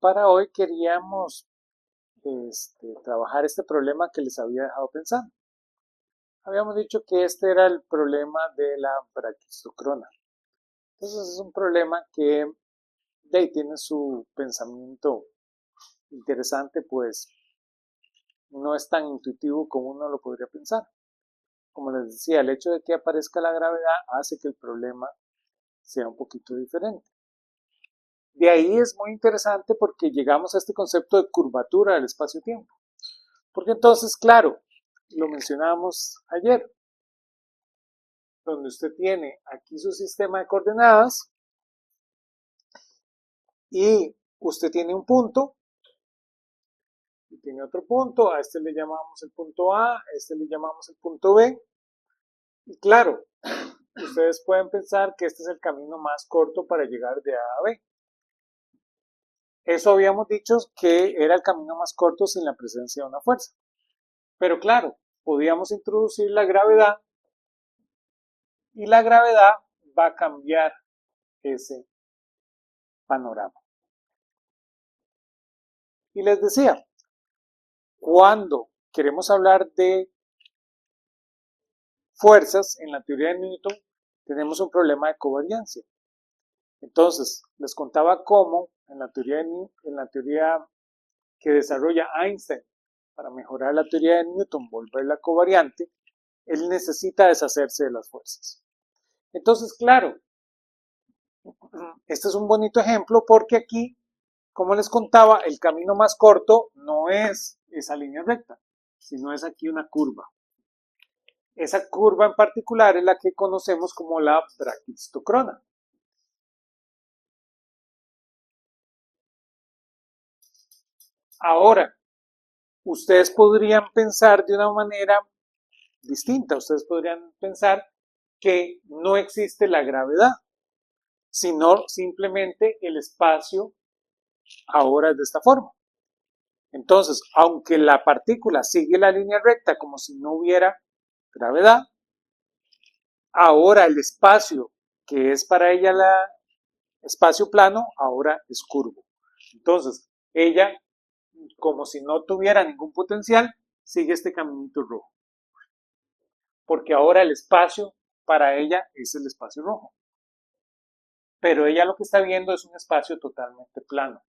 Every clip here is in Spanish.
para hoy queríamos trabajar este problema que les había dejado pensando. Habíamos dicho que este era el problema de la braquistocrona. Entonces es un problema que de ahí tiene su pensamiento interesante, pues no es tan intuitivo como uno lo podría pensar. Como les decía, el hecho de que aparezca la gravedad hace que el problema sea un poquito diferente. De ahí es muy interesante porque llegamos a este concepto de curvatura del espacio-tiempo. Porque entonces, claro, lo mencionábamos ayer, donde usted tiene aquí su sistema de coordenadas y usted tiene un punto y tiene otro punto, a este le llamamos el punto A, a este le llamamos el punto B. Y claro, ustedes pueden pensar que este es el camino más corto para llegar de A a B. Eso habíamos dicho que era el camino más corto sin la presencia de una fuerza. Pero claro, podíamos introducir la gravedad y la gravedad va a cambiar ese panorama. Y les decía, cuando queremos hablar de fuerzas en la teoría de Newton, tenemos un problema de covariancia. Entonces, les contaba cómo en la teoría que desarrolla Einstein para mejorar la teoría de Newton, volverla covariante, él necesita deshacerse de las fuerzas. Entonces, claro, este es un bonito ejemplo porque aquí, como les contaba, el camino más corto no es esa línea recta, sino es aquí una curva. Esa curva en particular es la que conocemos como la braquistocrona. Ahora, ustedes podrían pensar de una manera distinta. Ustedes podrían pensar que no existe la gravedad, sino simplemente el espacio ahora es de esta forma. Entonces, aunque la partícula sigue la línea recta como si no hubiera gravedad, ahora el espacio que es para ella el espacio plano, ahora es curvo. Entonces, ella, como si no tuviera ningún potencial, sigue este caminito rojo. Porque ahora el espacio para ella es el espacio rojo. Pero ella lo que está viendo es un espacio totalmente plano,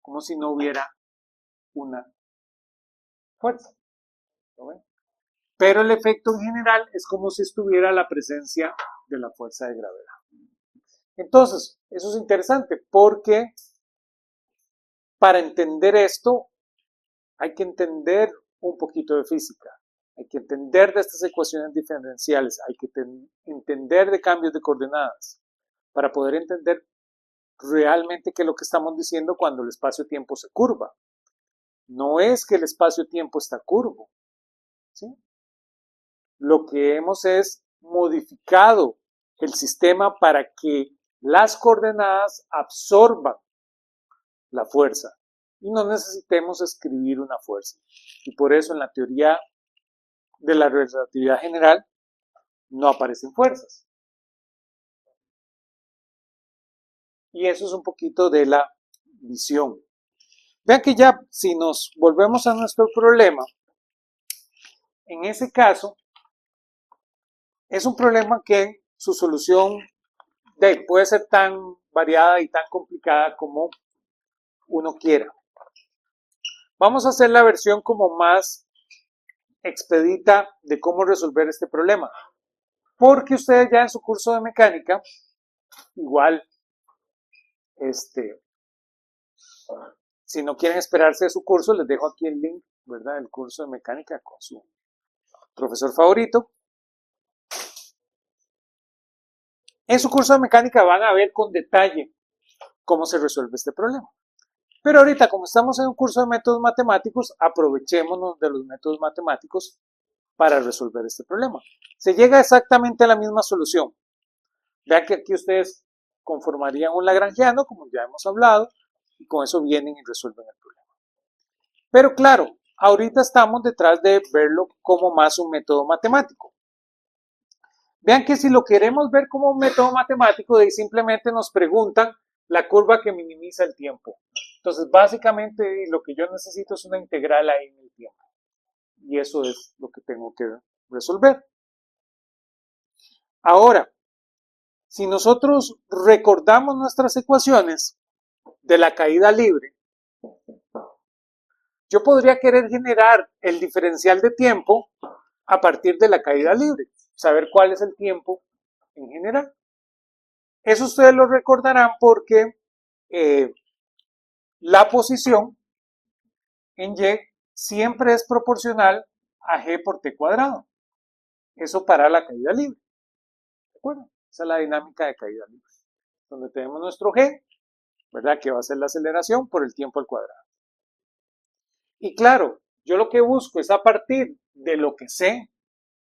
como si no hubiera una fuerza. ¿Lo ven? Pero el efecto en general es como si estuviera la presencia de la fuerza de gravedad. Entonces, eso es interesante porque para entender esto hay que entender un poquito de física, hay que entender de estas ecuaciones diferenciales, hay que entender de cambios de coordenadas para poder entender realmente qué es lo que estamos diciendo cuando el espacio-tiempo se curva. No es que el espacio-tiempo está curvo, ¿sí? Lo que hemos es modificado el sistema para que las coordenadas absorban la fuerza y no necesitemos escribir una fuerza. Y por eso en la teoría de la relatividad general no aparecen fuerzas. Y eso es un poquito de la visión. Vean que ya si nos volvemos a nuestro problema, en ese caso es un problema que su solución puede ser tan variada y tan complicada como uno quiera. Vamos a hacer la versión como más expedita de cómo resolver este problema. Porque ustedes ya en su curso de mecánica, igual, si no quieren esperarse de su curso, les dejo aquí el link, ¿verdad? Del curso de mecánica con su profesor favorito. En su curso de mecánica van a ver con detalle cómo se resuelve este problema. Pero ahorita, como estamos en un curso de métodos matemáticos, aprovechémonos de los métodos matemáticos para resolver este problema. Se llega exactamente a la misma solución. Vean que aquí ustedes conformarían un lagrangiano, como ya hemos hablado, y con eso vienen y resuelven el problema. Pero claro, ahorita estamos detrás de verlo como más un método matemático. Vean que si lo queremos ver como un método matemático, de ahí simplemente nos preguntan la curva que minimiza el tiempo. Entonces, básicamente lo que yo necesito es una integral ahí en el tiempo. Y eso es lo que tengo que resolver. Ahora, si nosotros recordamos nuestras ecuaciones de la caída libre, yo podría querer generar el diferencial de tiempo a partir de la caída libre, saber cuál es el tiempo en general. Eso ustedes lo recordarán porque la posición en Y siempre es proporcional a G por T cuadrado. Eso para la caída libre. ¿De acuerdo? Esa es la dinámica de caída libre. Donde tenemos nuestro G, ¿verdad? Que va a ser la aceleración por el tiempo al cuadrado. Y claro, yo lo que busco es a partir de lo que sé.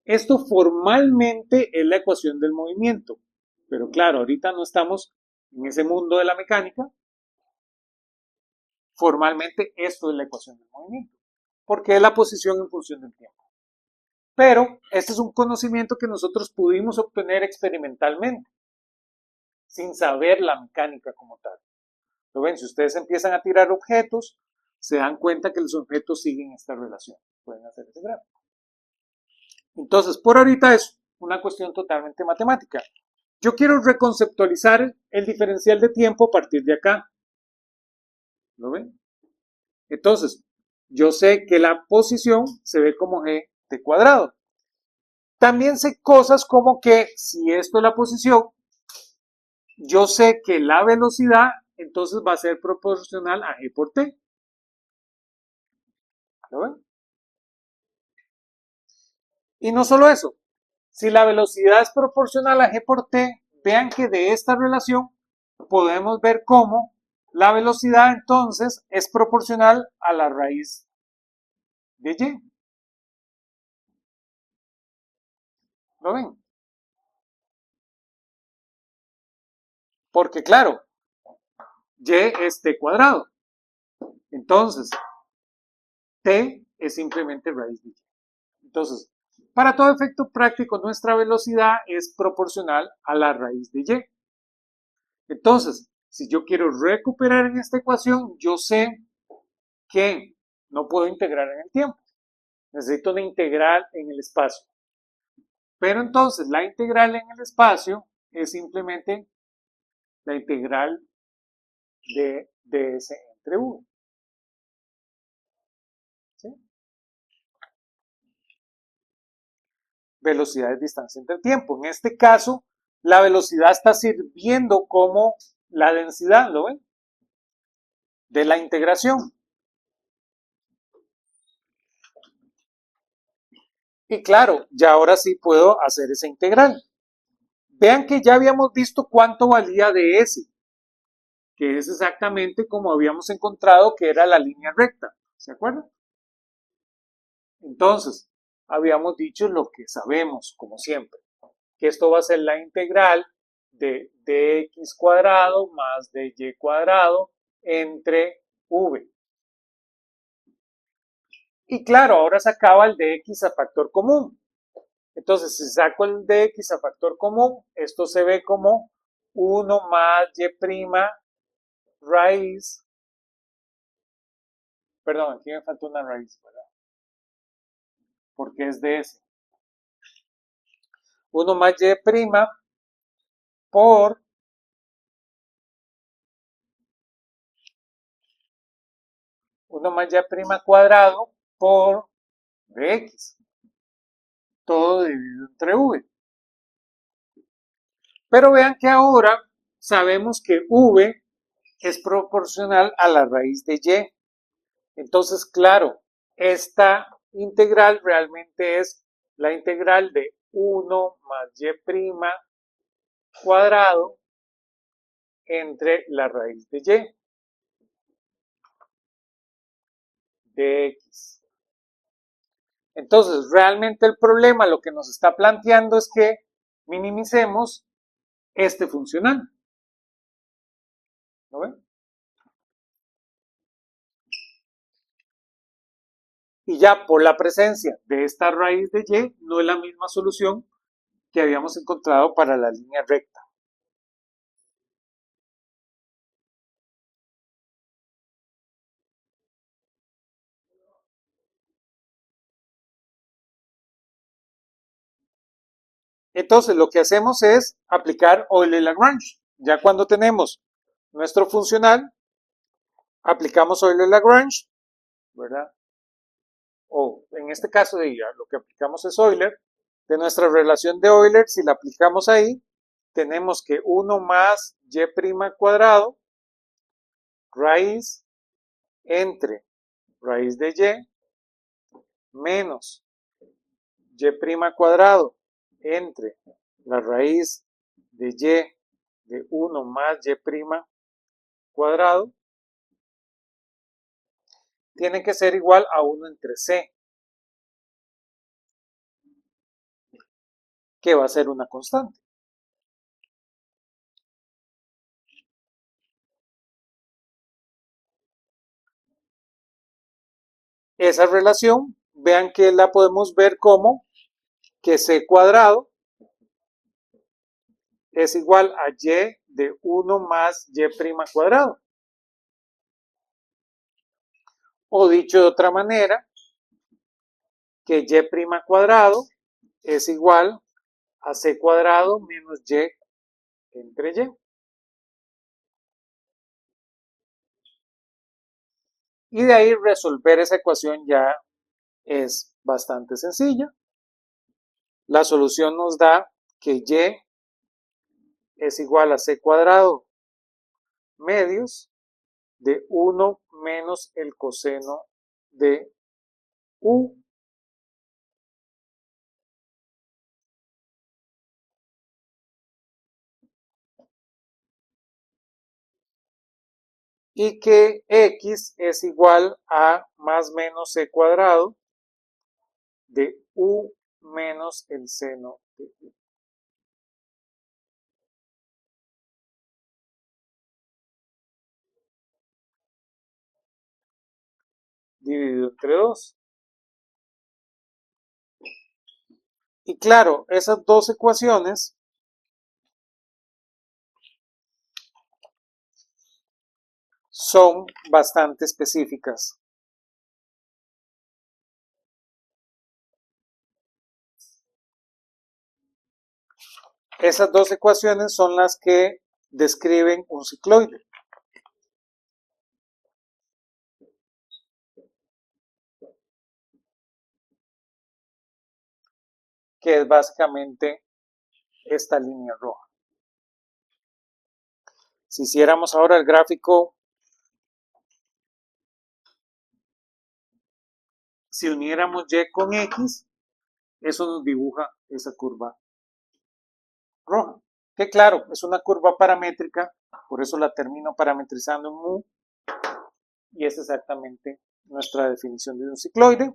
Esto formalmente es la ecuación del movimiento. Pero claro, ahorita no estamos en ese mundo de la mecánica. Formalmente esto es la ecuación del movimiento. Porque es la posición en función del tiempo. Pero este es un conocimiento que nosotros pudimos obtener experimentalmente, sin saber la mecánica como tal. ¿Lo ven? Si ustedes empiezan a tirar objetos, se dan cuenta que los objetos siguen esta relación. Pueden hacer ese gráfico. Entonces, por ahorita es una cuestión totalmente matemática. Yo quiero reconceptualizar el diferencial de tiempo a partir de acá. ¿Lo ven? Entonces, yo sé que la posición se ve como g t cuadrado. También sé cosas como que si esto es la posición, yo sé que la velocidad entonces va a ser proporcional a g por t. ¿Lo ven? Y no solo eso, si la velocidad es proporcional a g por t, vean que de esta relación podemos ver cómo la velocidad entonces es proporcional a la raíz de y. ¿Lo ven? Porque claro, y es t cuadrado. Entonces, t es simplemente raíz de y. Entonces, para todo efecto práctico, nuestra velocidad es proporcional a la raíz de y. Entonces, si yo quiero recuperar en esta ecuación, yo sé que no puedo integrar en el tiempo. Necesito una integral en el espacio. Pero entonces, la integral en el espacio es simplemente la integral de ds entre v. ¿Sí? Velocidad es distancia entre tiempo. En este caso, la velocidad está sirviendo como la densidad, ¿lo ven? De la integración. Y claro, ya ahora sí puedo hacer esa integral. Vean que ya habíamos visto cuánto valía ds, que es exactamente como habíamos encontrado que era la línea recta. ¿Se acuerdan? Entonces, habíamos dicho lo que sabemos, como siempre, que esto va a ser la integral de dx cuadrado más dy cuadrado entre v. Y claro, ahora sacaba el dx a factor común. Entonces, si saco el dx a factor común, esto se ve como 1 más y' raíz. Perdón, aquí me falta una raíz, ¿verdad? Porque es ds. 1 más y' por 1 más y' cuadrado por dx. Todo dividido entre v. Pero vean que ahora sabemos que v es proporcional a la raíz de y. Entonces, claro, esta integral realmente es la integral de 1 más y' cuadrado entre la raíz de y de x. Entonces, realmente el problema lo que nos está planteando es que minimicemos este funcional. ¿Lo ven? Y ya por la presencia de esta raíz de y, no es la misma solución que habíamos encontrado para la línea recta. Entonces lo que hacemos es aplicar Euler-Lagrange. Ya cuando tenemos nuestro funcional, aplicamos Euler-Lagrange, ¿verdad? O en este caso lo que aplicamos es Euler. De nuestra relación de Euler, si la aplicamos ahí, tenemos que 1 más y' cuadrado raíz entre raíz de y menos y' cuadrado entre la raíz de y de 1 más y' cuadrado tiene que ser igual a 1 entre c, que va a ser una constante. Esa relación, vean que la podemos ver como que c cuadrado es igual a y de 1 más y' cuadrado. O dicho de otra manera, que y' cuadrado es igual a c cuadrado menos y entre y. Y de ahí resolver esa ecuación ya es bastante sencilla. La solución nos da que y es igual a c cuadrado medios de 1 menos el coseno de u. Y que x es igual a más menos c cuadrado de u menos el seno de u. Dividido entre 2. Y claro, esas dos ecuaciones son bastante específicas. Esas dos ecuaciones son las que describen un cicloide. Que es básicamente esta línea roja. Si hiciéramos ahora el gráfico, si uniéramos y con x, eso nos dibuja esa curva roja. Que claro, es una curva paramétrica, por eso la termino parametrizando en mu, y es exactamente nuestra definición de un cicloide.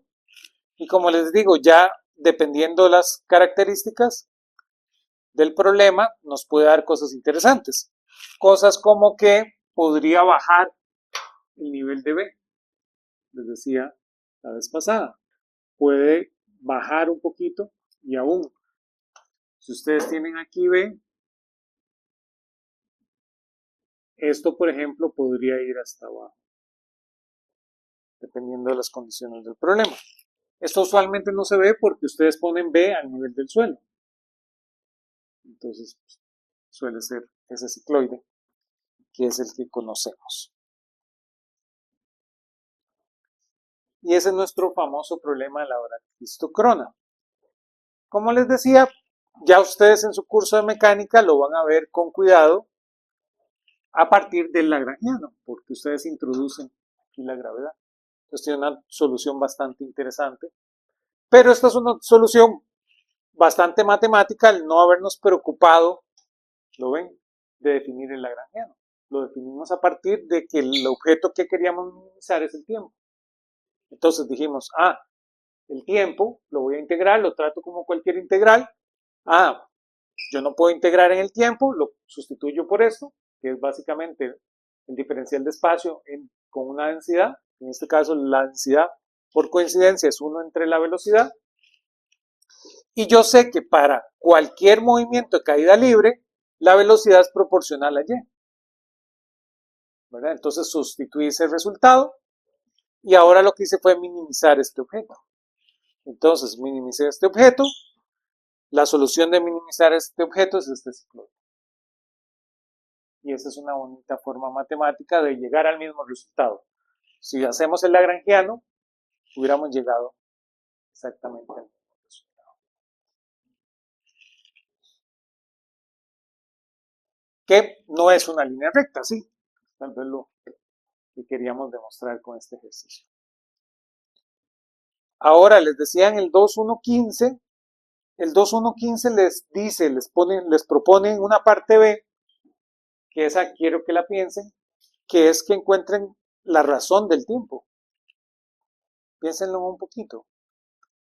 Y como les digo, ya dependiendo de las características del problema, nos puede dar cosas interesantes. Cosas como que podría bajar el nivel de B, les decía la vez pasada. Puede bajar un poquito y aún, si ustedes tienen aquí B, esto por ejemplo podría ir hasta abajo, dependiendo de las condiciones del problema. Esto usualmente no se ve porque ustedes ponen B al nivel del suelo. Entonces, pues, suele ser ese cicloide, que es el que conocemos. Y ese es nuestro famoso problema de la Brachistocrona. Como les decía, ya ustedes en su curso de mecánica lo van a ver con cuidado a partir del lagrangiano, porque ustedes introducen aquí la gravedad. Entonces tiene una solución bastante interesante. Pero esta es una solución bastante matemática al no habernos preocupado, ¿lo ven?, de definir el lagrangiano. Lo definimos a partir de que el objeto que queríamos minimizar es el tiempo. Entonces dijimos, el tiempo lo voy a integrar, lo trato como cualquier integral. Yo no puedo integrar en el tiempo, lo sustituyo por esto, que es básicamente el diferencial de espacio con una densidad. En este caso, la densidad por coincidencia es 1 entre la velocidad. Y yo sé que para cualquier movimiento de caída libre, la velocidad es proporcional a y. ¿Verdad? Entonces sustituí ese resultado y ahora lo que hice fue minimizar este objeto. Entonces minimicé este objeto, La solución de minimizar este objeto es este ciclo. Y esa es una bonita forma matemática de llegar al mismo resultado. Si hacemos el lagrangiano, hubiéramos llegado exactamente al mismo resultado. Que no es una línea recta, sí. Tal vez lo que queríamos demostrar con este ejercicio. Ahora les decía en el 2.1.15, el 2.1.15 les dice, les propone una parte B, que esa quiero que la piensen, que es que encuentren la razón del tiempo. Piénsenlo un poquito.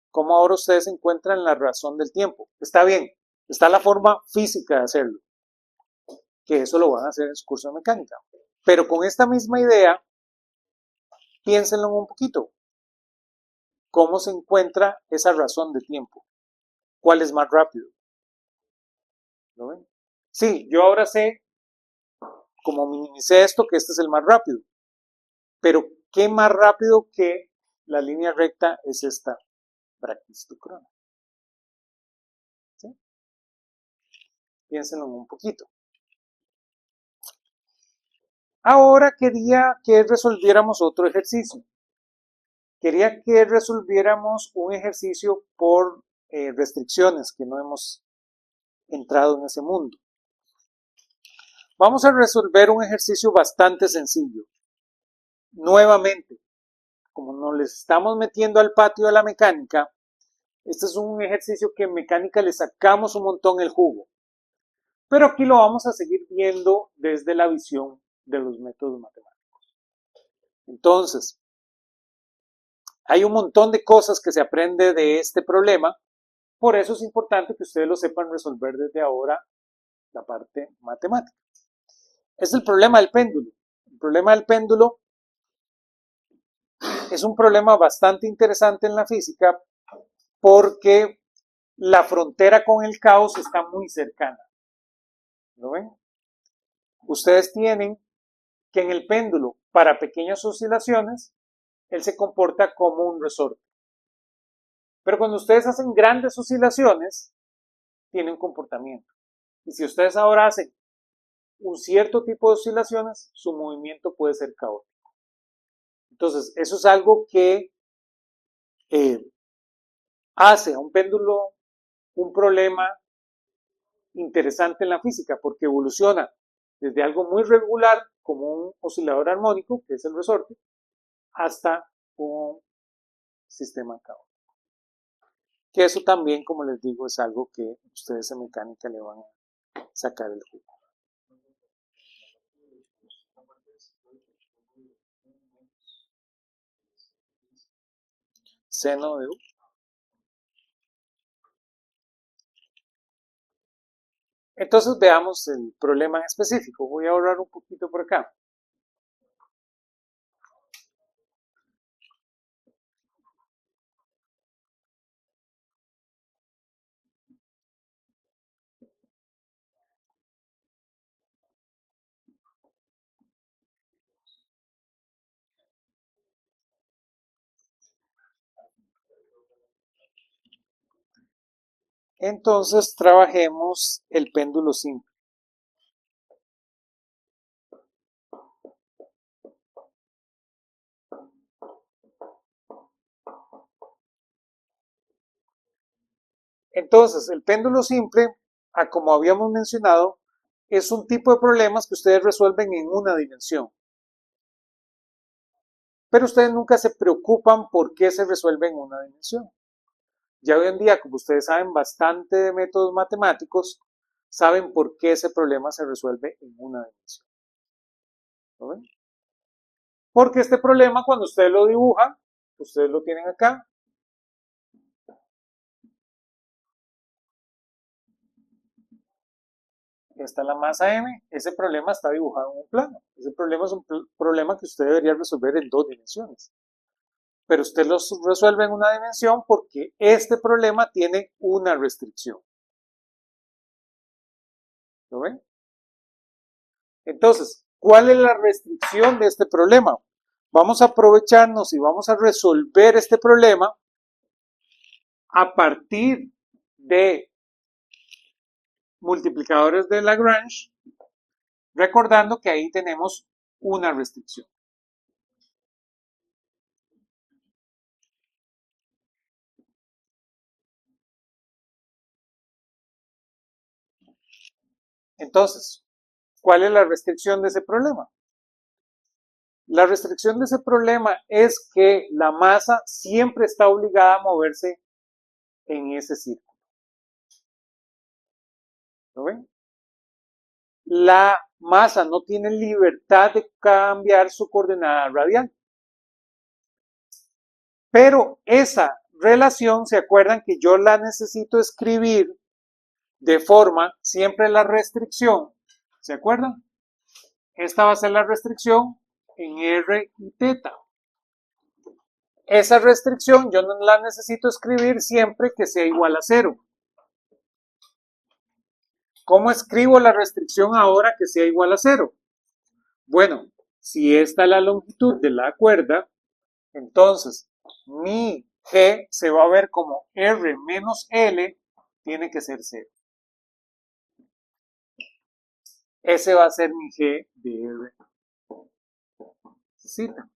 ¿Cómo ahora ustedes encuentran la razón del tiempo? Está bien, está la forma física de hacerlo, que eso lo van a hacer en su curso de mecánica. Pero con esta misma idea, piénsenlo un poquito. ¿Cómo se encuentra esa razón de tiempo? ¿Cuál es más rápido? ¿Lo ven? Sí, yo ahora sé, como minimicé esto, que este es el más rápido. Pero, ¿qué más rápido que la línea recta es esta braquistucrona? ¿Sí? Piénsenlo un poquito. Ahora quería que resolviéramos otro ejercicio. Quería que resolviéramos un ejercicio por restricciones, que no hemos entrado en ese mundo. Vamos a resolver un ejercicio bastante sencillo. Nuevamente, como nos les estamos metiendo al patio de la mecánica, este es un ejercicio que en mecánica le sacamos un montón el jugo. Pero aquí lo vamos a seguir viendo desde la visión de los métodos matemáticos. Entonces, hay un montón de cosas que se aprende de este problema, por eso es importante que ustedes lo sepan resolver desde ahora la parte matemática. Es el problema del péndulo. El problema del péndulo es un problema bastante interesante en la física porque la frontera con el caos está muy cercana. ¿Lo ven? Ustedes tienen que en el péndulo, para pequeñas oscilaciones, él se comporta como un resorte. Pero cuando ustedes hacen grandes oscilaciones, tiene un comportamiento. Y si ustedes ahora hacen un cierto tipo de oscilaciones, su movimiento puede ser caótico. Entonces, eso es algo que hace a un péndulo un problema interesante en la física, porque evoluciona desde algo muy regular, como un oscilador armónico, que es el resorte, hasta un sistema caótico. Que eso también, como les digo, es algo que ustedes en mecánica le van a sacar el jugo. Seno de U. Entonces veamos el problema en específico. Voy a ahorrar un poquito por acá. Entonces trabajemos el péndulo simple. Entonces, el péndulo simple, como habíamos mencionado, es un tipo de problemas que ustedes resuelven en una dimensión. Pero ustedes nunca se preocupan por qué se resuelve en una dimensión. Ya hoy en día, como ustedes saben bastante de métodos matemáticos, saben por qué ese problema se resuelve en una dimensión. ¿Lo ven? Porque este problema, cuando ustedes lo dibujan, ustedes lo tienen acá. Esta es la masa m, ese problema está dibujado en un plano. Ese problema es un problema que usted debería resolver en dos dimensiones. Pero usted lo resuelve en una dimensión porque este problema tiene una restricción. ¿Lo ven? Entonces, ¿cuál es la restricción de este problema? Vamos a aprovecharnos y vamos a resolver este problema a partir de multiplicadores de Lagrange, recordando que ahí tenemos una restricción. Entonces, ¿cuál es la restricción de ese problema? La restricción de ese problema es que la masa siempre está obligada a moverse en ese círculo. ¿Lo ven? La masa no tiene libertad de cambiar su coordenada radial. Pero esa relación, ¿se acuerdan que yo la necesito escribir de forma siempre la restricción? ¿Se acuerdan? Esta va a ser la restricción en R y teta. Esa restricción yo no la necesito escribir siempre que sea igual a 0. ¿Cómo escribo la restricción ahora que sea igual a 0? Bueno, si esta es la longitud de la cuerda, entonces mi G se va a ver como R menos L tiene que ser 0. Ese va a ser mi G de R. Cita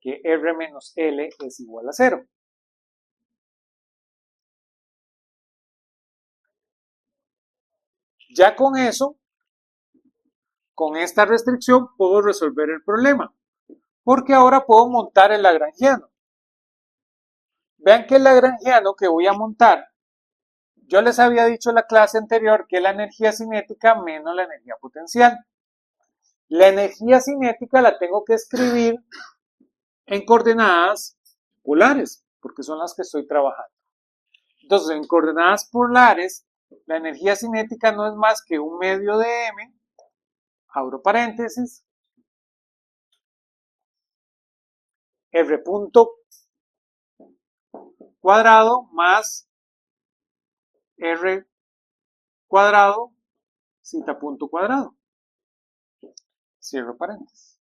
que R menos L es igual a 0. Ya con eso, con esta restricción, puedo resolver el problema. Porque ahora puedo montar el lagrangiano. Vean que el lagrangiano que voy a montar, yo les había dicho en la clase anterior que es la energía cinética menos la energía potencial. La energía cinética la tengo que escribir en coordenadas polares, porque son las que estoy trabajando. Entonces, en coordenadas polares, la energía cinética no es más que un medio de m, abro paréntesis, r punto cuadrado más r cuadrado zeta punto cuadrado. Cierro paréntesis.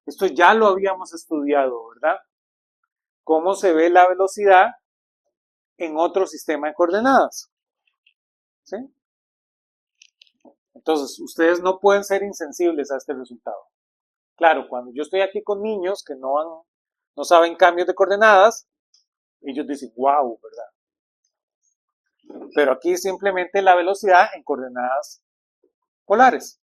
Esto ya lo habíamos estudiado, ¿verdad? Cómo se ve la velocidad en otro sistema de coordenadas. ¿Sí? Entonces, ustedes no pueden ser insensibles a este resultado. Claro, cuando yo estoy aquí con niños que no saben cambios de coordenadas, ellos dicen, wow, ¿verdad? Pero aquí simplemente la velocidad en coordenadas polares.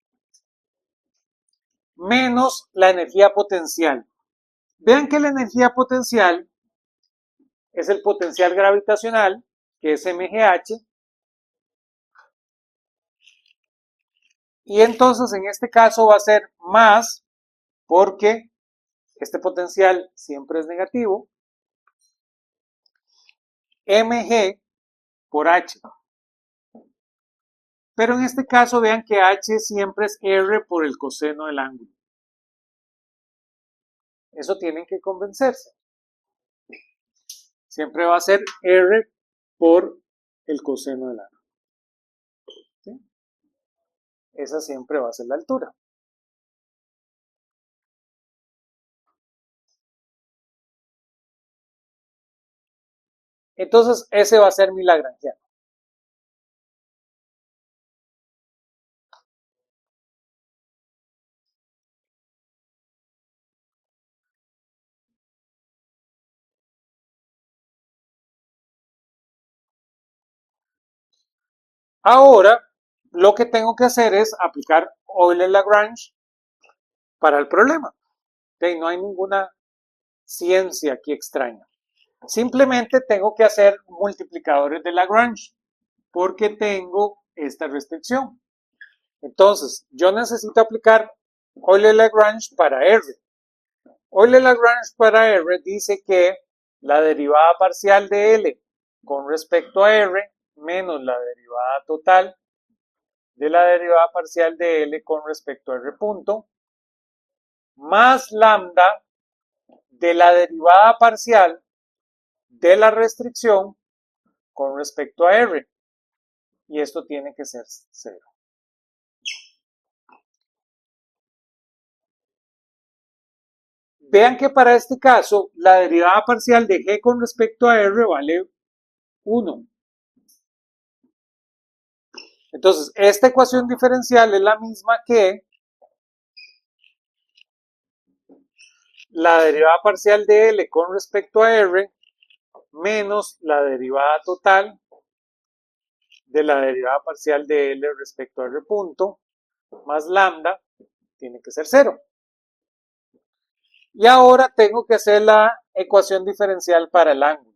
Menos la energía potencial. Vean que la energía potencial es el potencial gravitacional, que es mgh, y entonces en este caso va a ser más, porque este potencial siempre es negativo, mg por h. Pero en este caso vean que h siempre es r por el coseno del ángulo. Eso tienen que convencerse. Siempre va a ser r por el coseno del ángulo. ¿Sí? Esa siempre va a ser la altura. Entonces, ese va a ser mi lagrangiano. Ahora, lo que tengo que hacer es aplicar Euler-Lagrange para el problema. ¿Okay? No hay ninguna ciencia aquí extraña. Simplemente tengo que hacer multiplicadores de Lagrange porque tengo esta restricción. Entonces, yo necesito aplicar Euler-Lagrange para R. Euler-Lagrange para R dice que la derivada parcial de L con respecto a R menos la derivada total de la derivada parcial de L con respecto a R punto más lambda de la derivada parcial de la restricción con respecto a R. Y esto tiene que ser 0. Vean que para este caso la derivada parcial de G con respecto a R vale 1. Entonces, esta ecuación diferencial es la misma que la derivada parcial de L con respecto a R menos la derivada total de la derivada parcial de L respecto a R punto más lambda tiene que ser 0. Y ahora tengo que hacer la ecuación diferencial para el ángulo.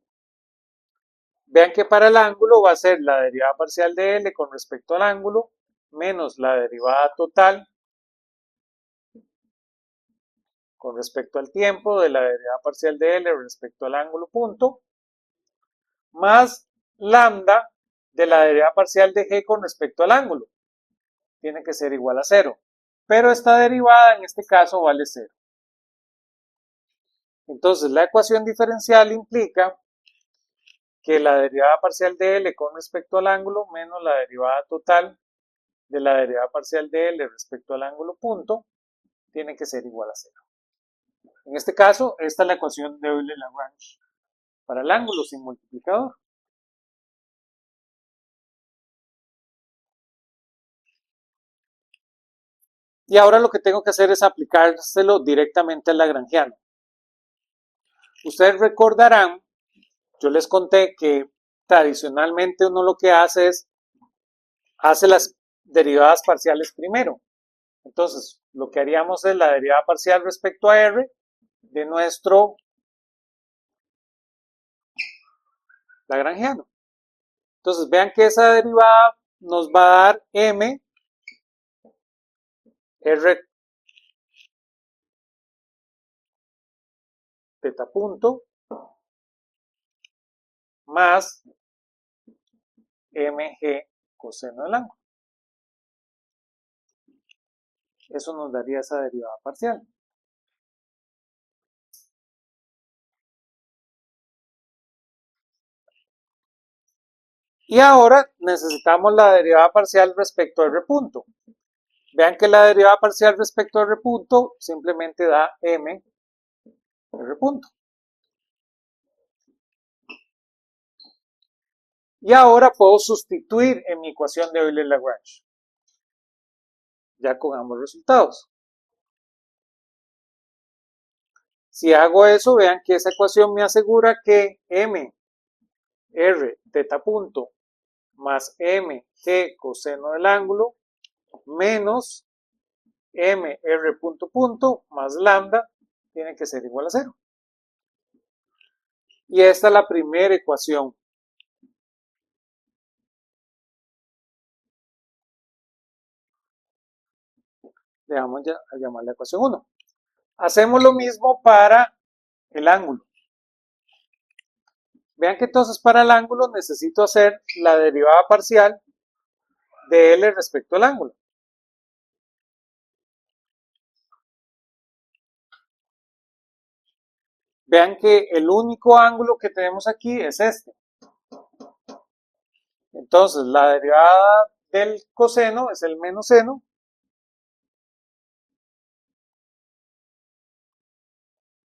Vean que para el ángulo va a ser la derivada parcial de L con respecto al ángulo menos la derivada total con respecto al tiempo de la derivada parcial de L respecto al ángulo punto más lambda de la derivada parcial de G con respecto al ángulo. Tiene que ser igual a 0. Pero esta derivada en este caso vale 0. Entonces la ecuación diferencial implica que la derivada parcial de L con respecto al ángulo menos la derivada total de la derivada parcial de L respecto al ángulo punto tiene que ser igual a 0. En este caso, esta es la ecuación de Euler-Lagrange para el ángulo sin multiplicador. Y ahora lo que tengo que hacer es aplicárselo directamente al lagrangiano. Ustedes recordarán, yo les conté que tradicionalmente uno lo que hace es, hace las derivadas parciales primero. Entonces, lo que haríamos es la derivada parcial respecto a R de nuestro lagrangiano. Entonces, vean que esa derivada nos va a dar M R teta punto más mg coseno del ángulo. Eso nos daría esa derivada parcial. Y ahora necesitamos la derivada parcial respecto a R punto. Vean que la derivada parcial respecto a R punto simplemente da M R punto. Y ahora puedo sustituir en mi ecuación de Euler-Lagrange, ya con ambos resultados. Si hago eso, vean que esa ecuación me asegura que M R teta punto más M G coseno del ángulo menos M R punto punto más lambda tiene que ser igual a 0. Y esta es la primera ecuación. Le vamos a llamar la ecuación 1. Hacemos lo mismo para el ángulo. Vean que entonces para el ángulo necesito hacer la derivada parcial de L respecto al ángulo. Vean que el único ángulo que tenemos aquí es este. Entonces la derivada del coseno es el menos seno.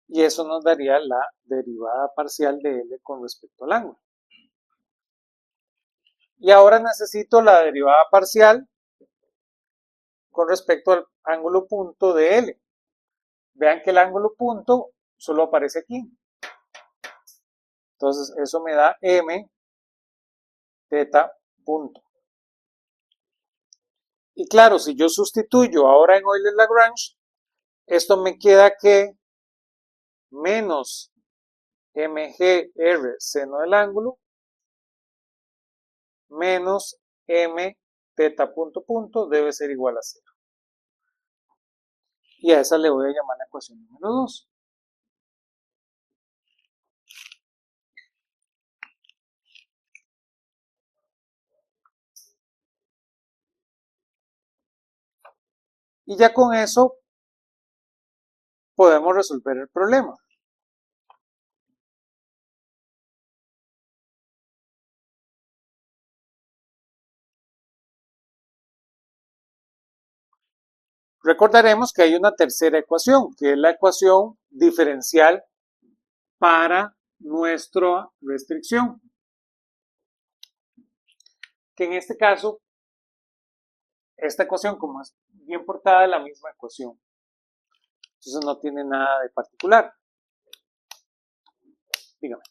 Y eso nos daría la derivada parcial de L con respecto al ángulo. Y ahora necesito la derivada parcial con respecto al ángulo punto de L. Vean que el ángulo punto solo aparece aquí. Entonces eso me da M teta punto. Y claro, si yo sustituyo ahora en Euler-Lagrange, esto me queda que menos mgr seno del ángulo menos m teta punto punto debe ser igual a 0. Y a esa le voy a llamar la ecuación número 2. Y ya con eso podemos resolver el problema. Recordaremos que hay una tercera ecuación, que es la ecuación diferencial para nuestra restricción. Que en este caso esta ecuación, como es bien portada, es la misma ecuación. Entonces no tiene nada de particular. Dígame.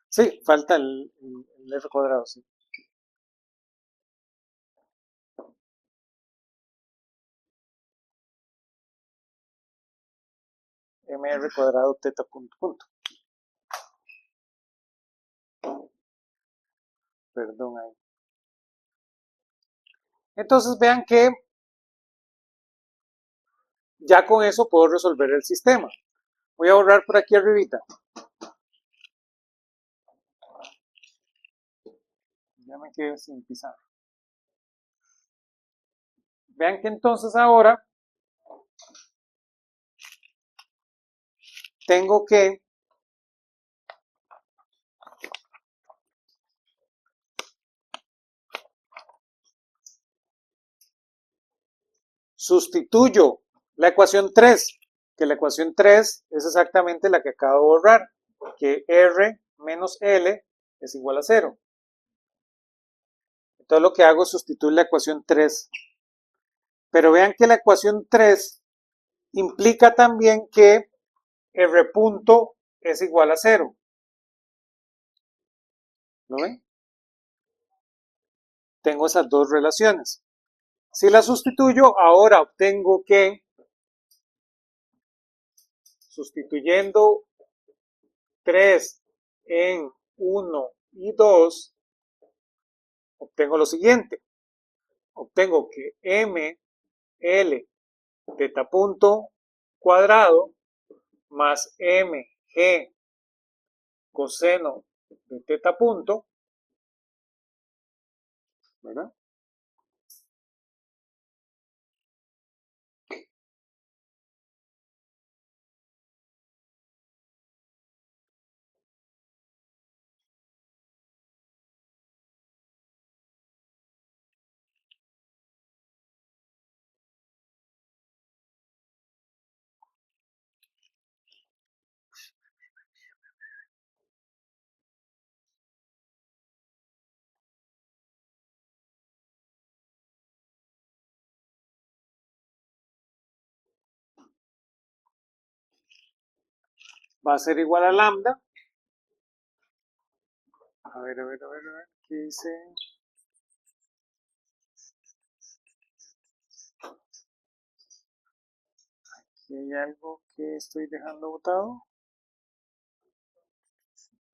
Sí, falta el r cuadrado, sí. mr cuadrado teta punto punto. Perdón ahí. Entonces vean que ya con eso puedo resolver el sistema. Voy a borrar por aquí arribita. Ya me quedé sin pisar. Vean que entonces ahora tengo que sustituyo la ecuación 3, que la ecuación 3 es exactamente la que acabo de borrar, que R menos L es igual a 0. Entonces lo que hago es sustituir la ecuación 3. Pero vean que la ecuación 3 implica también que R punto es igual a 0. ¿Lo ven? Tengo esas dos relaciones. Si la sustituyo, ahora obtengo que, sustituyendo 3 en 1 y 2, obtengo lo siguiente. Obtengo que ml teta punto cuadrado más mg coseno de teta punto, ¿verdad? Va a ser igual a lambda. A ver, ¿qué dice? Aquí hay algo que estoy dejando botado.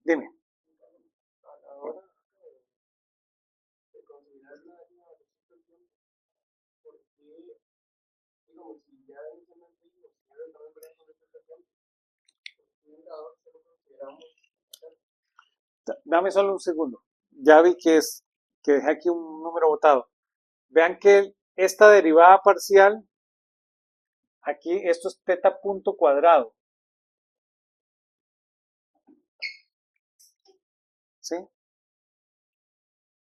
Dime. Dame solo un segundo. Ya vi que dejé aquí un número botado. Vean que esta derivada parcial, aquí esto es teta punto cuadrado. ¿Sí?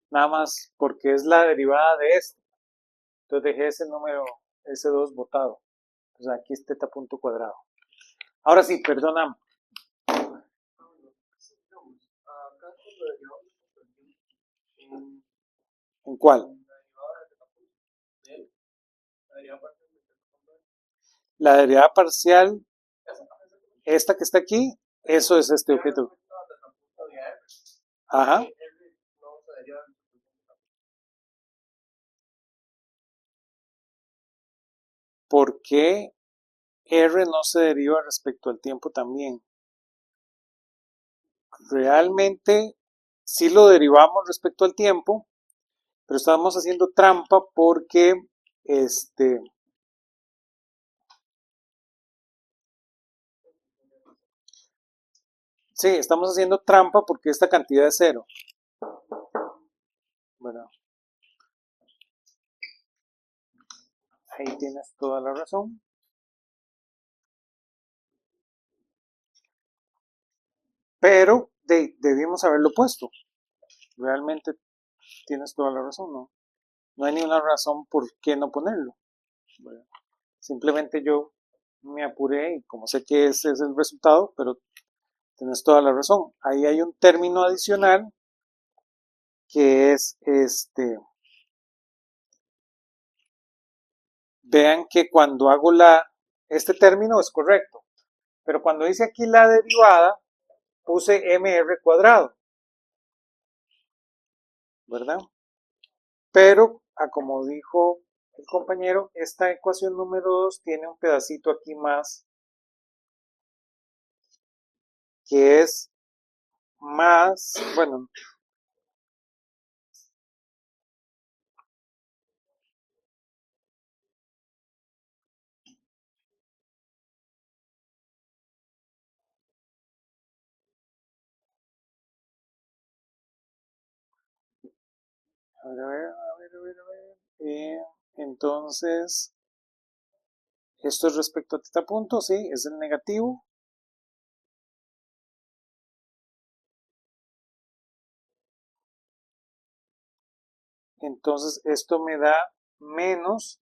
Nada más porque es la derivada de este. Entonces dejé ese número, ese 2 botado. Entonces aquí es teta punto cuadrado. Ahora sí, perdóname. ¿En cuál? La derivada parcial, esta que está aquí, eso es este objeto. Ajá. ¿Por qué R no se deriva respecto al tiempo también? Realmente sí lo derivamos respecto al tiempo, pero estamos haciendo trampa porque sí, estamos haciendo trampa porque esta cantidad es 0. Bueno, ahí tienes toda la razón. Pero debimos haberlo puesto. Realmente tienes toda la razón, ¿no? No hay ninguna razón por qué no ponerlo. Bueno, simplemente yo me apuré y como sé que ese es el resultado, pero Tienes toda la razón. Ahí hay un término adicional que es vean que cuando hago este término es correcto, pero cuando dice aquí la derivada, puse mr cuadrado, ¿verdad? Pero, como dijo el compañero, esta ecuación número 2 tiene un pedacito aquí más, que es más, bueno, a ver, a ver, a ver, a ver, a ver. Entonces, esto es respecto a teta punto, sí, es el negativo. Entonces, esto me da menos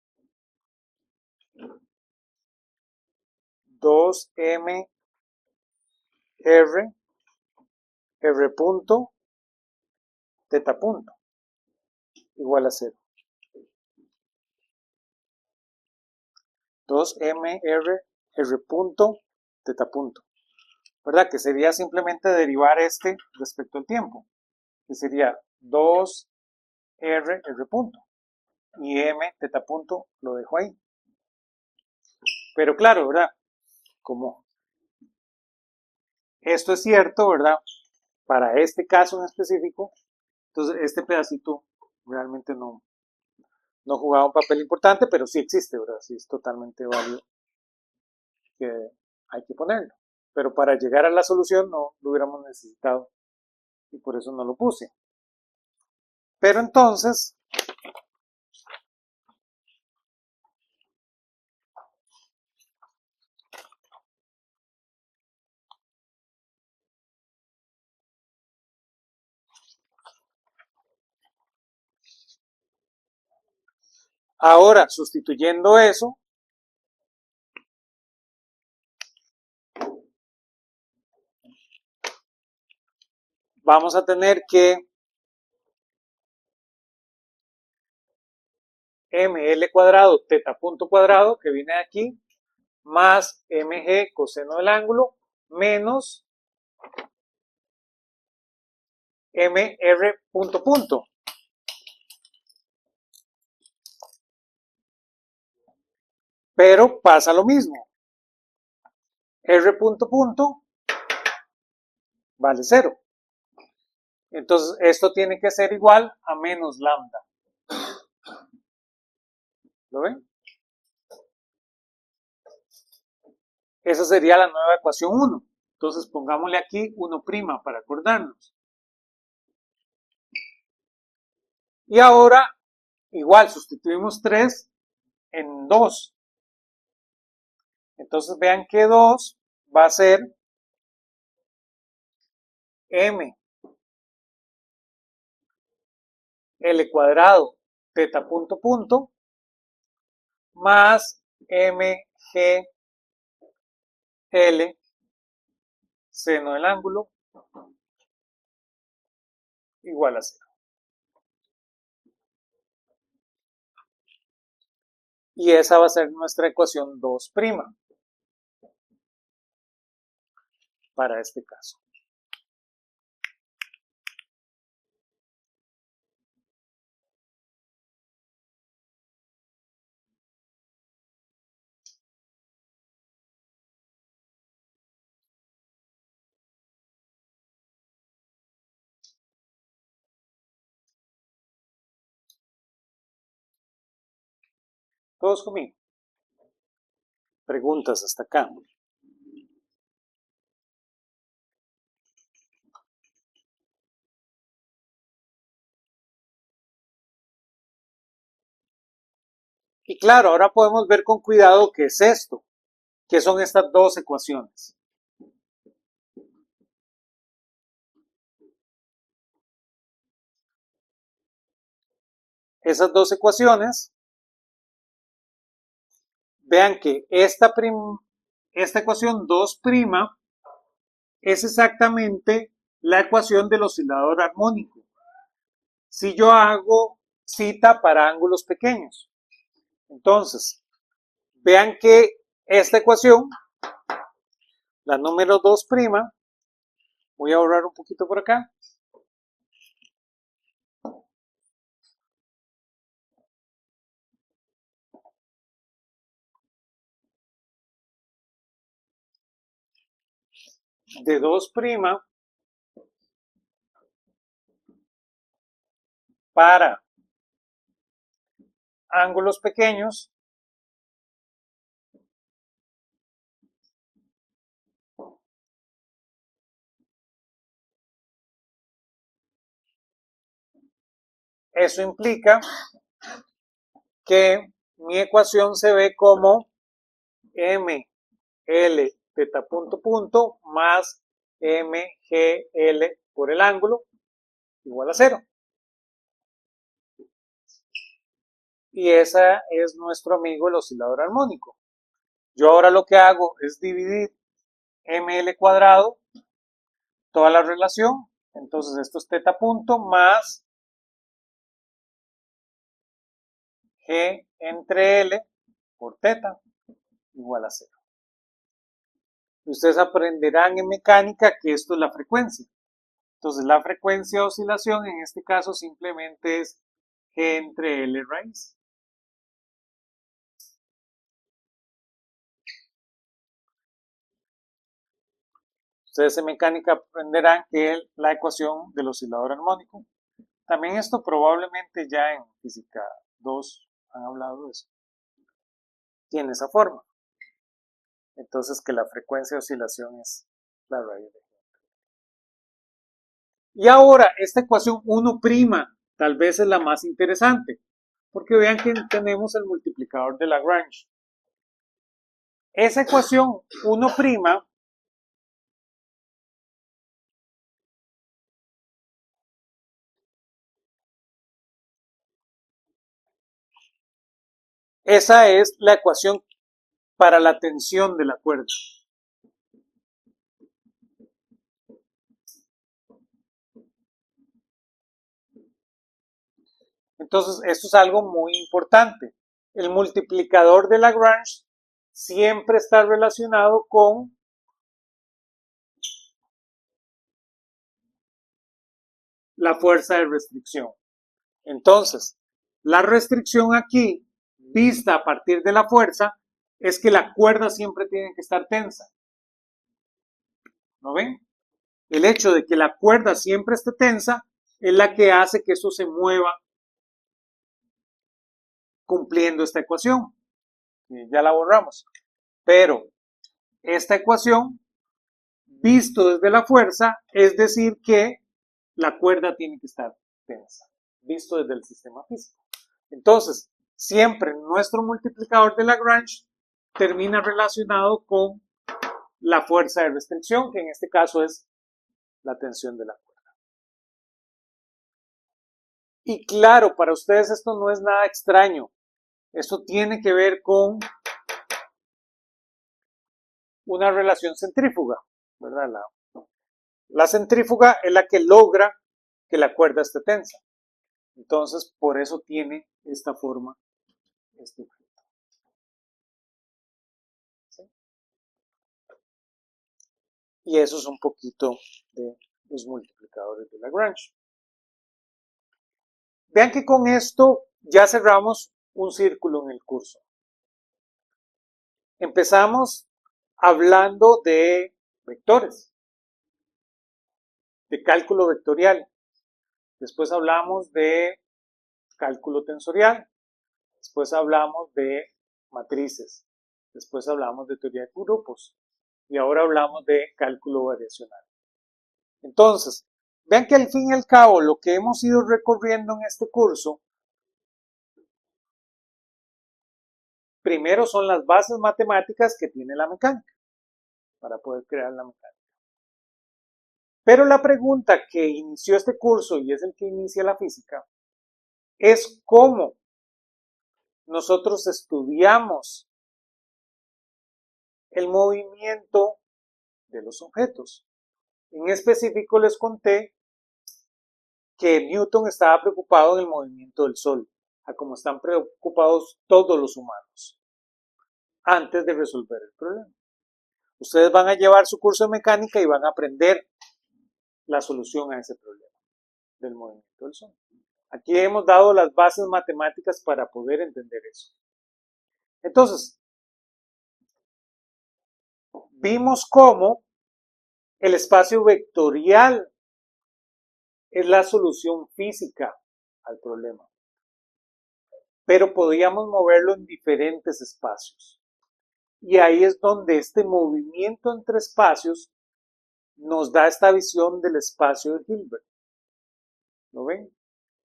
2mr r punto teta punto igual a 0. 2mr r punto teta punto, ¿verdad? Que sería simplemente derivar este respecto al tiempo, que sería 2r r punto y m teta punto lo dejo ahí. Pero claro, ¿verdad? Como esto es cierto, ¿verdad? Para este caso en específico, entonces este pedacito realmente no jugaba un papel importante, pero sí existe, ¿verdad? Sí es totalmente válido que hay que ponerlo. Pero para llegar a la solución no lo hubiéramos necesitado y por eso no lo puse. Pero entonces, ahora sustituyendo eso, vamos a tener que ml cuadrado teta punto cuadrado, que viene de aquí, más mg coseno del ángulo, menos mr punto punto. Pero pasa lo mismo. R punto punto vale 0. Entonces esto tiene que ser igual a menos lambda. ¿Lo ven? Esa sería la nueva ecuación 1. Entonces pongámosle aquí 1' para acordarnos. Y ahora, igual, sustituimos 3 en 2. Entonces vean que 2 va a ser m l cuadrado teta punto punto más mg l seno del ángulo igual a 0. Y esa va a ser nuestra ecuación 2' para este caso. Todos conmigo. Preguntas hasta acá. Y claro, ahora podemos ver con cuidado qué es esto, qué son estas dos ecuaciones. Esas dos ecuaciones, vean que esta ecuación 2' es exactamente la ecuación del oscilador armónico. Si yo hago cita para ángulos pequeños, entonces, vean que esta ecuación, la número 2', voy a borrar un poquito por acá. De 2' para ángulos pequeños eso implica que mi ecuación se ve como ML teta punto punto más MGL por el ángulo igual a 0. Y ese es nuestro amigo el oscilador armónico. Yo ahora lo que hago es dividir ML cuadrado, toda la relación, entonces esto es teta punto más G entre L por teta igual a 0. Y ustedes aprenderán en mecánica que esto es la frecuencia. Entonces la frecuencia de oscilación en este caso simplemente es G entre L raíz. Ustedes en mecánica aprenderán que es la ecuación del oscilador armónico. También esto probablemente ya en física 2 han hablado de eso. Tiene esa forma. Entonces que la frecuencia de oscilación es la raíz de G. Y ahora esta ecuación 1', tal vez es la más interesante, porque vean que tenemos el multiplicador de Lagrange. Esa ecuación 1', esa es la ecuación para la tensión de la cuerda. Entonces, esto es algo muy importante. El multiplicador de Lagrange siempre está relacionado con la fuerza de restricción. Entonces, la restricción aquí, vista a partir de la fuerza, es que la cuerda siempre tiene que estar tensa. ¿No ven? El hecho de que la cuerda siempre esté tensa es la que hace que eso se mueva cumpliendo esta ecuación. Ya la borramos. Pero esta ecuación, visto desde la fuerza, es decir que la cuerda tiene que estar tensa, visto desde el sistema físico. Entonces, siempre nuestro multiplicador de Lagrange termina relacionado con la fuerza de restricción, que en este caso es la tensión de la cuerda. Y claro, para ustedes esto no es nada extraño. Esto tiene que ver con una relación centrífuga, ¿verdad? La centrífuga es la que logra que la cuerda esté tensa. Entonces, por eso tiene esta forma, este objeto. ¿Sí? Y eso es un poquito de los multiplicadores de Lagrange. Vean que con esto ya cerramos un círculo en el curso. Empezamos hablando de vectores, de cálculo vectorial. Después hablamos de cálculo tensorial. Después hablamos de matrices. Después hablamos de teoría de grupos. Y ahora hablamos de cálculo variacional. Entonces, vean que al fin y al cabo lo que hemos ido recorriendo en este curso, primero son las bases matemáticas que tiene la mecánica, para poder crear la mecánica. Pero la pregunta que inició este curso, y es el que inicia la física, es cómo nosotros estudiamos el movimiento de los objetos. En específico les conté que Newton estaba preocupado en el movimiento del Sol, a como están preocupados todos los humanos, antes de resolver el problema. Ustedes van a llevar su curso de mecánica y van a aprender la solución a ese problema del movimiento del Sol. Aquí hemos dado las bases matemáticas para poder entender eso. Entonces, vimos cómo el espacio vectorial es la solución física al problema, pero podíamos moverlo en diferentes espacios. Y ahí es donde este movimiento entre espacios nos da esta visión del espacio de Hilbert. ¿Lo ven?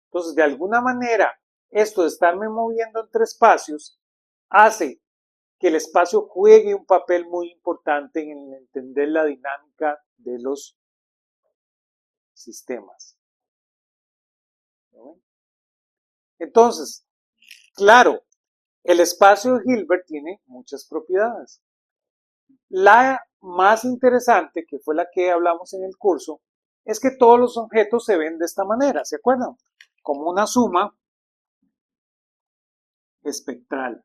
Entonces, de alguna manera, esto de estarme moviendo entre espacios hace que el espacio juegue un papel muy importante en entender la dinámica de los sistemas. ¿No ven? Entonces, claro, el espacio de Hilbert tiene muchas propiedades. La más interesante, que fue la que hablamos en el curso, es que todos los objetos se ven de esta manera, ¿se acuerdan? Como una suma espectral.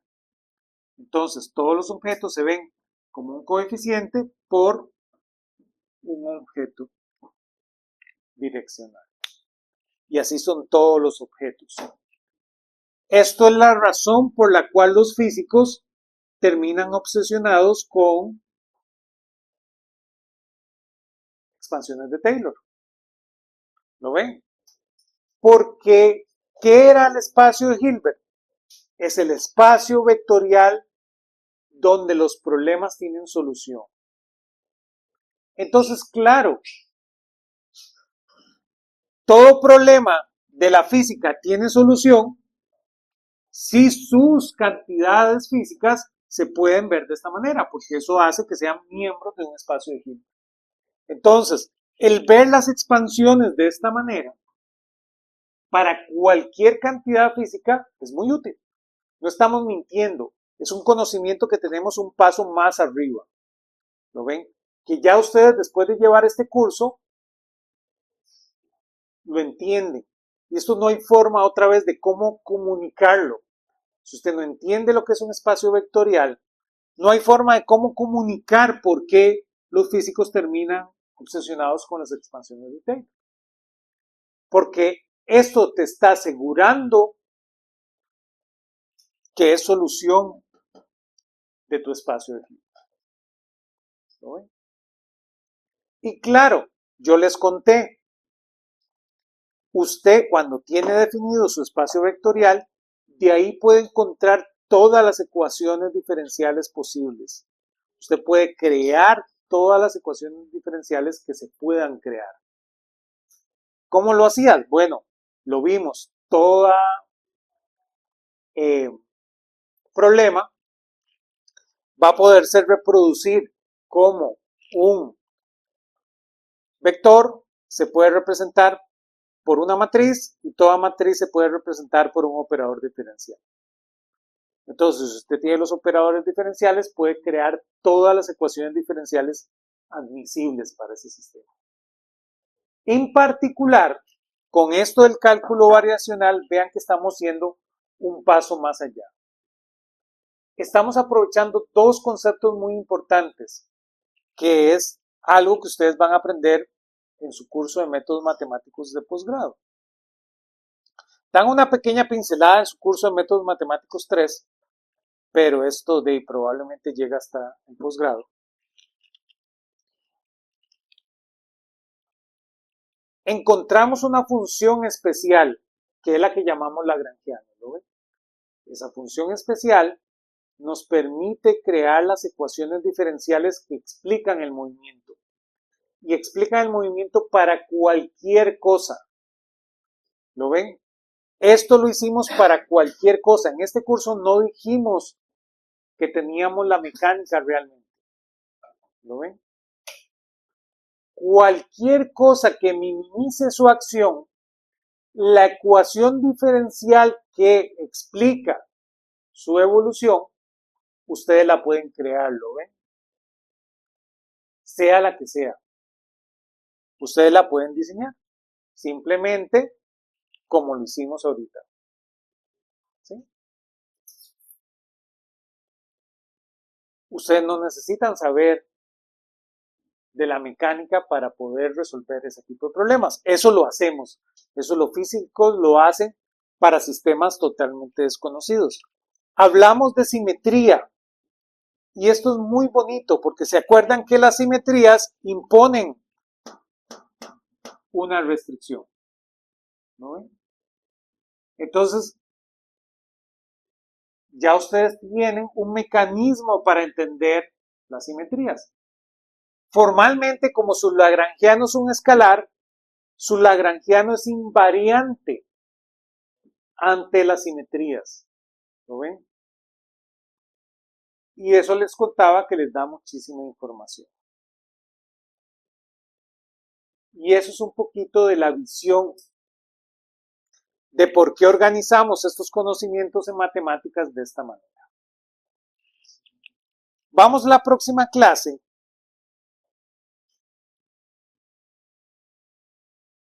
Entonces, todos los objetos se ven como un coeficiente por un objeto direccional. Y así son todos los objetos. Esto es la razón por la cual los físicos terminan obsesionados con expansiones de Taylor. ¿Lo ven? Porque, ¿qué era el espacio de Hilbert? Es el espacio vectorial donde los problemas tienen solución. Entonces, claro, todo problema de la física tiene solución si sus cantidades físicas se pueden ver de esta manera, porque eso hace que sean miembros de un espacio de Hilbert. Entonces, el ver las expansiones de esta manera para cualquier cantidad física es muy útil. No estamos mintiendo, es un conocimiento que tenemos un paso más arriba. ¿Lo ven? Que ya ustedes después de llevar este curso lo entienden. Y esto no hay forma otra vez de cómo comunicarlo. Si usted no entiende lo que es un espacio vectorial, no hay forma de cómo comunicar por qué los físicos terminan obsesionados con las expansiones de Taylor. Porque esto te está asegurando que es solución de tu espacio de Hilbert. ¿Lo ven? Y claro, yo les conté, usted cuando tiene definido su espacio vectorial, de ahí puede encontrar todas las ecuaciones diferenciales posibles. Usted puede crear todas las ecuaciones diferenciales que se puedan crear. ¿Cómo lo hacías? Bueno, lo vimos. Todo problema va a poderse reproducir como un vector, se puede representar por una matriz y toda matriz se puede representar por un operador diferencial. Entonces, si usted tiene los operadores diferenciales, puede crear todas las ecuaciones diferenciales admisibles para ese sistema. En particular, con esto del cálculo variacional, vean que estamos yendo un paso más allá. Estamos aprovechando dos conceptos muy importantes, que es algo que ustedes van a aprender en su curso de métodos matemáticos de posgrado. Dan una pequeña pincelada en su curso de métodos matemáticos 3, pero esto probablemente llega hasta el posgrado. Encontramos una función especial, que es la que llamamos lagrangiana, ¿lo ven? Esa función especial nos permite crear las ecuaciones diferenciales que explican el movimiento. Y explican el movimiento para cualquier cosa. ¿Lo ven? Esto lo hicimos para cualquier cosa. En este curso no dijimos que teníamos la mecánica realmente. ¿Lo ven? Cualquier cosa que minimice su acción, la ecuación diferencial que explica su evolución, ustedes la pueden crear, ¿lo ven? Sea la que sea. Ustedes la pueden diseñar, simplemente como lo hicimos ahorita. ¿Sí? Ustedes no necesitan saber de la mecánica para poder resolver ese tipo de problemas. Eso lo hacemos. Eso los físicos lo hacen para sistemas totalmente desconocidos. Hablamos de simetría. Y esto es muy bonito porque se acuerdan que las simetrías imponen una restricción. ¿No? Entonces, ya ustedes tienen un mecanismo para entender las simetrías. Formalmente, como su lagrangiano es un escalar, su lagrangiano es invariante ante las simetrías. ¿Lo ven? Y eso les contaba que les da muchísima información. Y eso es un poquito de la visión de por qué organizamos estos conocimientos en matemáticas de esta manera. Vamos a la próxima clase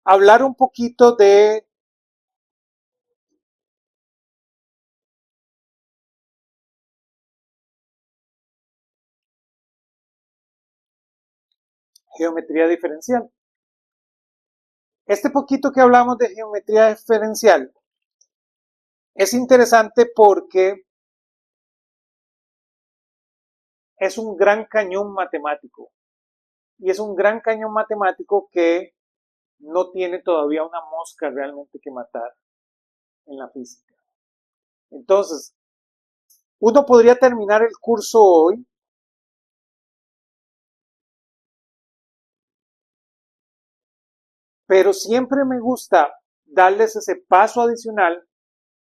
a hablar un poquito de geometría diferencial. Este poquito que hablamos de geometría diferencial es interesante porque es un gran cañón matemático. Y es un gran cañón matemático que no tiene todavía una mosca realmente que matar en la física. Entonces, uno podría terminar el curso hoy pero siempre me gusta darles ese paso adicional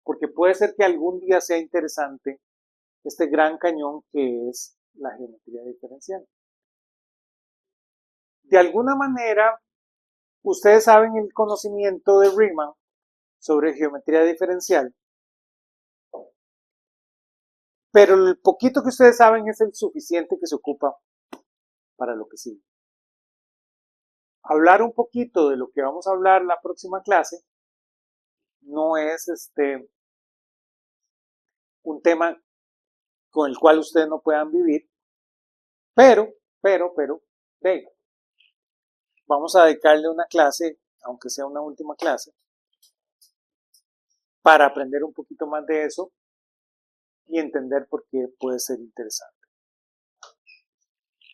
porque puede ser que algún día sea interesante este gran cañón que es la geometría diferencial. De alguna manera, ustedes saben el conocimiento de Riemann sobre geometría diferencial, pero el poquito que ustedes saben es el suficiente que se ocupa para lo que sigue. Hablar un poquito de lo que vamos a hablar la próxima clase no es un tema con el cual ustedes no puedan vivir, pero, hey, vamos a dedicarle una clase, aunque sea una última clase, para aprender un poquito más de eso y entender por qué puede ser interesante.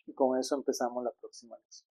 Y con eso empezamos la próxima lección.